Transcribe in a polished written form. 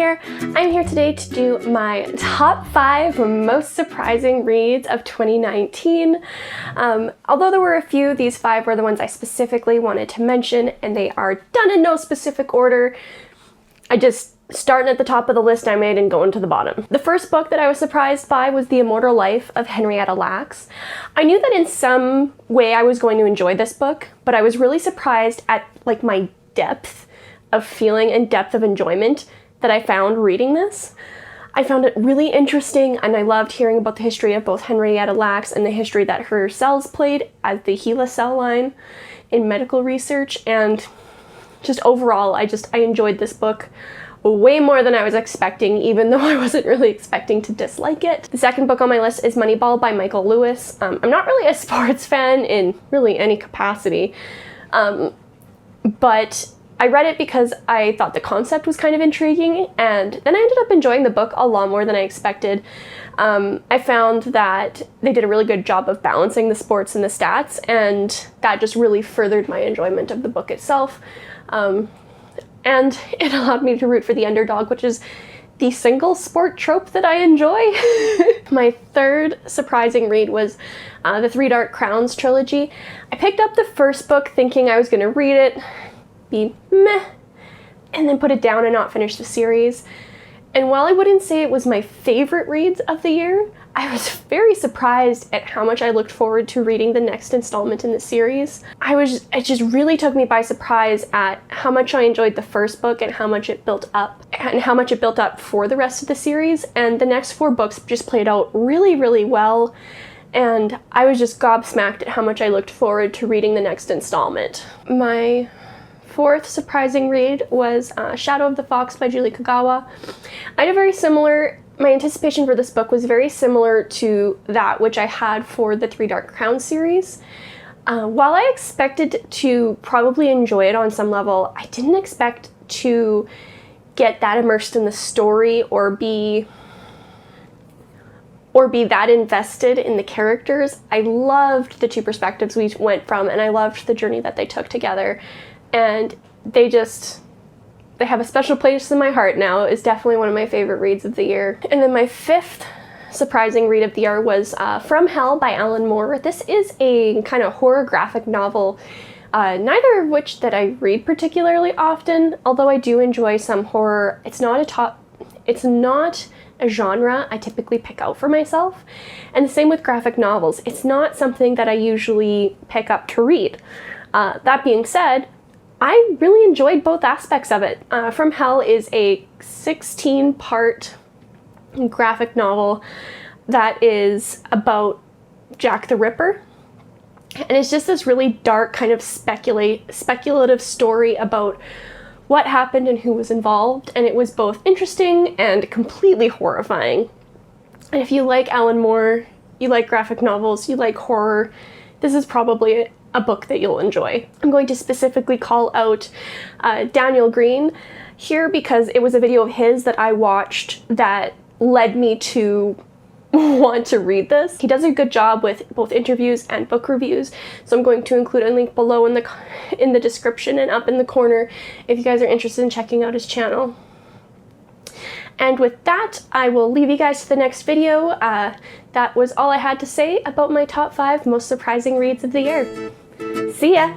here. I'm here today to do my top 5 most surprising reads of 2019. Although there were a few, these 5 were the ones I specifically wanted to mention, and they are done in no specific order. I just starting at the top of the list I made and going to the bottom. The first book that I was surprised by was The Immortal Life of Henrietta Lacks. I knew that in some way I was going to enjoy this book, but I was really surprised at my depth of feeling and depth of enjoyment that I found reading this. I found it really interesting, and I loved hearing about the history of both Henrietta Lacks and the history that her cells played as the HeLa cell line in medical research, and just overall I enjoyed this book way more than I was expecting, even though I wasn't really expecting to dislike it. The second book on my list is Moneyball by Michael Lewis. I'm not really a sports fan in really any capacity, but I read it because I thought the concept was kind of intriguing, and then I ended up enjoying the book a lot more than I expected. I found that they did a really good job of balancing the sports and the stats, and that just really furthered my enjoyment of the book itself. And it allowed me to root for the underdog, which is the single sport trope that I enjoy. My third surprising read was the Three Dark Crowns trilogy. I picked up the first book thinking I was going to read it, be meh, and then put it down and not finish the series. And while I wouldn't say it was my favorite reads of the year, I was very surprised at how much I looked forward to reading the next installment in the series. It just really took me by surprise at how much I enjoyed the first book and how much it built up for the rest of the series. And the next 4 books just played out really, really well. And I was just gobsmacked at how much I looked forward to reading the next installment. My fourth surprising read was Shadow of the Fox by Julie Kagawa. My anticipation for this book was very similar to that which I had for the Three Dark Crowns series. While I expected to probably enjoy it on some level, I didn't expect to get that immersed in the story or be that invested in the characters. I loved the 2 perspectives we went from, and I loved the journey that they took together. And they have a special place in my heart now. It's definitely one of my favorite reads of the year. And then my 5th surprising read of the year was From Hell by Alan Moore. This is a kind of horror graphic novel, neither of which that I read particularly often, although I do enjoy some horror. It's not a genre I typically pick out for myself. And the same with graphic novels. It's not something that I usually pick up to read. That being said, I really enjoyed both aspects of it. From Hell is a 16-part graphic novel that is about Jack the Ripper. And it's just this really dark kind of speculative story about what happened and who was involved. And it was both interesting and completely horrifying. And if you like Alan Moore, you like graphic novels, you like horror, this is probably a book that you'll enjoy. I'm going to specifically call out Daniel Green here because it was a video of his that I watched that led me to want to read this. He does a good job with both interviews and book reviews, so I'm going to include a link below in the description and up in the corner if you guys are interested in checking out his channel. And with that, I will leave you guys to the next video. That was all I had to say about my top 5 most surprising reads of the year. See ya!